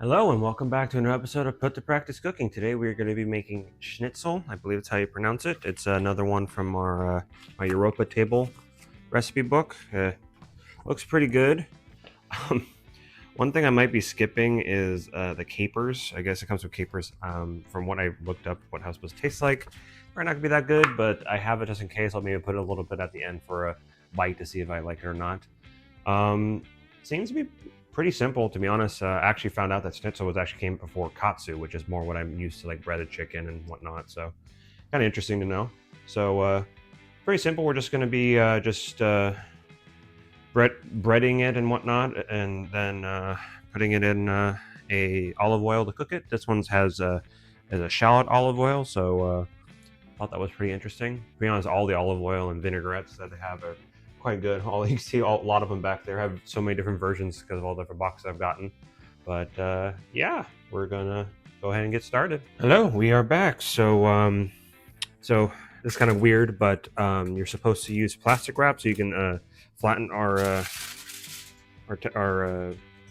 Hello and welcome back to another episode of Put to Practice Cooking. Today we are going to be making schnitzel. I believe that's how you pronounce it. It's another one from our my Europa Table recipe book. Looks pretty good. Um, One thing I might be skipping is the capers. I guess it comes with capers. From what I looked up, what how it's supposed to taste like, they're not going to be that good, but I have it just in case. I'll maybe put a little bit at the end for a bite to see if I like it or not. Seems to be pretty simple, to be honest. I actually found out that schnitzel was actually came before katsu, which is more what I'm used to, like breaded chicken and whatnot. So kind of interesting to know. So very simple. We're just going to be breading it and whatnot, and then putting it in a olive oil to cook it. This one has a shallot olive oil, so I thought that was pretty interesting. To be honest, all the olive oil and vinaigrettes that they have are quite good. All you can see, a lot of them back there have so many different versions because of all the different boxes I've gotten. But yeah, we're gonna go ahead and get started. Hello, we are back. So this is kind of weird, but you're supposed to use plastic wrap so you can flatten our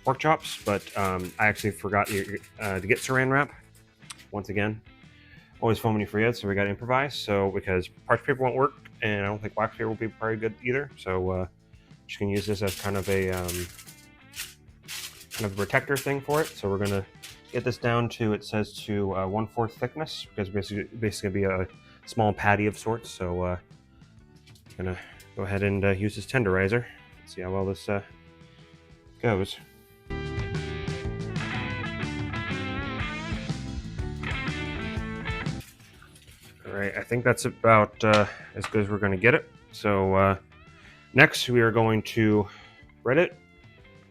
pork chops. But I actually forgot to get saran wrap once again. Always foam when you forget, so we got to improvise. So because parchment paper won't work, and I don't think wax paper will be very good either. So just gonna use this as kind of a protector thing for it. So we're gonna get this down to, it says to 1/4 thickness, because basically be a small patty of sorts. So gonna go ahead and use this tenderizer. Let's see how well this goes. Alright, I think that's about as good as we're going to get it. So next we are going to bread it,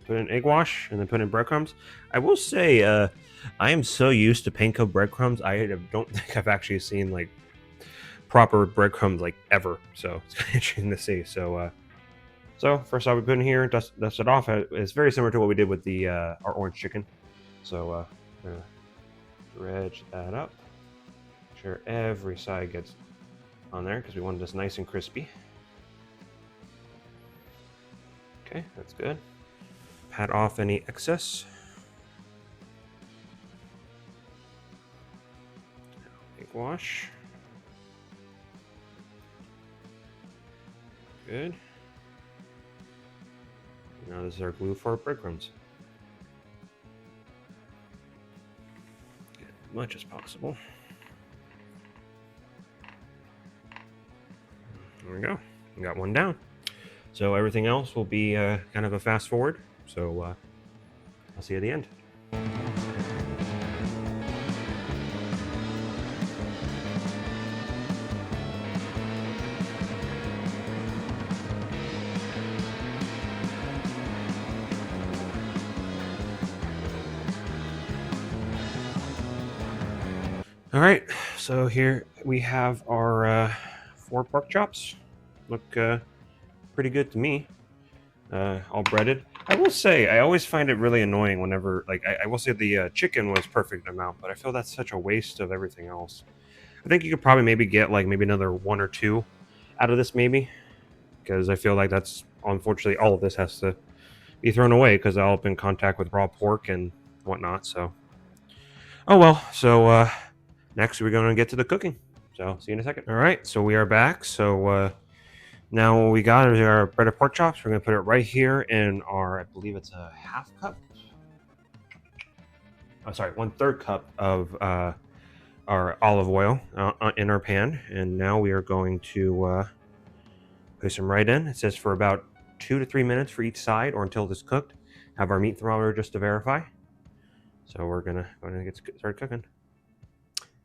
put in egg wash, and then put in breadcrumbs. I will say I am so used to panko breadcrumbs, I don't think I've actually seen like proper breadcrumbs like ever. So it's kind of interesting to see. So first off, we put in here, dust it off. It's very similar to what we did with the our orange chicken. So gonna dredge that up. Sure every side gets on there because we want this nice and crispy. Okay, that's good. Pat off any excess. Egg wash. Good. Now this is our glue for our breadcrumbs. Get as much as possible. There we go. We got one down. So everything else will be kind of a fast forward. So I'll see you at the end. All right, so here we have our 4 pork chops. Look pretty good to me. All breaded. I will say, I always find it really annoying whenever, like, I will say the chicken was perfect amount, but I feel that's such a waste of everything else. I think you could probably maybe get like maybe another 1 or 2 out of this maybe, because I feel like that's, unfortunately, all of this has to be thrown away because I'll be in contact with raw pork and whatnot. So, oh well. So next we're going to get to the cooking. So see you in a second. All right, so we are back. So now what we got is our breaded pork chops. We're going to put it right here in our, I believe it's a half cup. Oh, sorry, 1/3 cup of our olive oil in our pan. And now we are going to place them right in. It says for about 2 to 3 minutes for each side, or until it's cooked. Have our meat thermometer just to verify. So we're gonna get started cooking.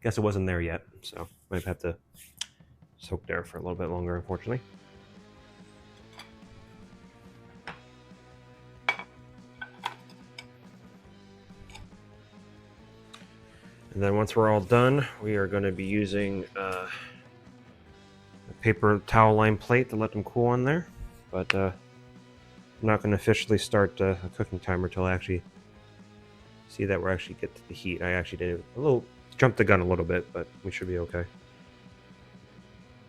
Guess it wasn't there yet, so might have to soak there for a little bit longer, unfortunately. And then once we're all done, we are going to be using a paper towel lined plate to let them cool on there. But I'm not going to officially start a cooking timer until I actually see that we're actually get to the heat. I actually did a little, jumped the gun a little bit, but we should be okay.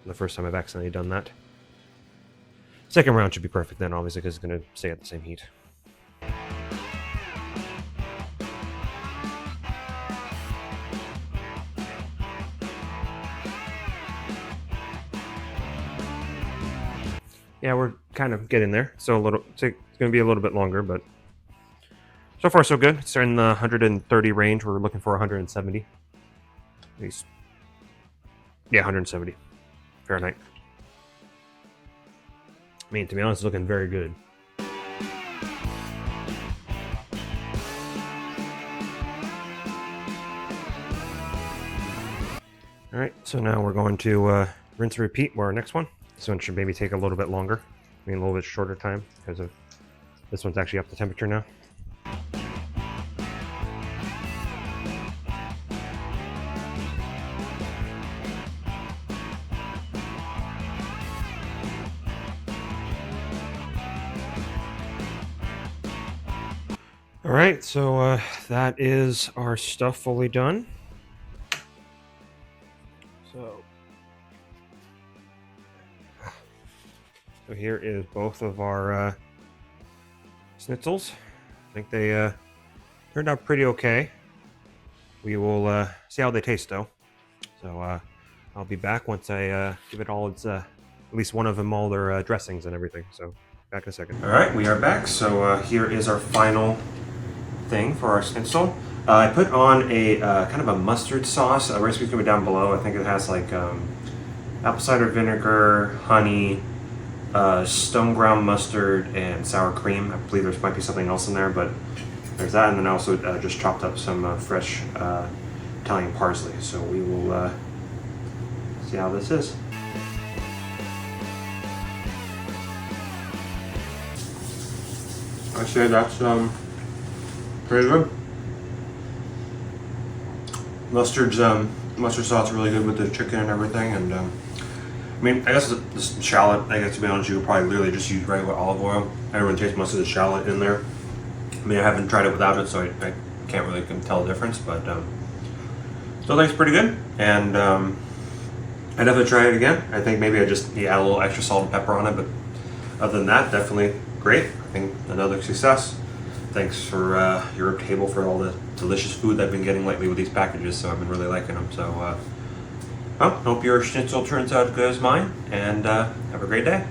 The first time I've accidentally done that. Second round should be perfect then, obviously, because it's going to stay at the same heat. Yeah, we're kind of getting there. So it's going to be a little bit longer, but so far so good. It's in the 130 range. We're looking for 170. At least. Yeah, 170 Fahrenheit. I mean, to be honest, it's looking very good. All right, so now we're going to rinse and repeat for our next one. This one should maybe take a little bit longer. I mean, a little bit shorter time because of this one's actually up to temperature now. All right, so that is our stuff fully done. So here is both of our schnitzels. I think they turned out pretty okay. We will see how they taste though. So I'll be back once I give it all its, at least one of them all their dressings and everything. So back in a second. All right, we are back. So here is our final thing for our schnitzel. I put on a kind of a mustard sauce. The recipe's gonna be down below. I think it has like apple cider vinegar, honey, stone ground mustard, and sour cream. I believe there might be something else in there, but there's that. And then I also just chopped up some fresh Italian parsley. So we will see how this is. I say that's pretty good. Mustard sauce is really good with the chicken and everything, and I mean, I guess the shallot, I guess to be honest, you would probably literally just use regular olive oil. I don't really taste most of the shallot in there. I mean, I haven't tried it without it, so I can't really tell the difference, but still think it's pretty good, and I'd definitely try it again. I think maybe I just add a little extra salt and pepper on it, but other than that, definitely great. I think another success. Thanks for Europa Table for all the delicious food that I've been getting lately with these packages, so I've been really liking them. So, hope your schnitzel turns out as good as mine, and have a great day.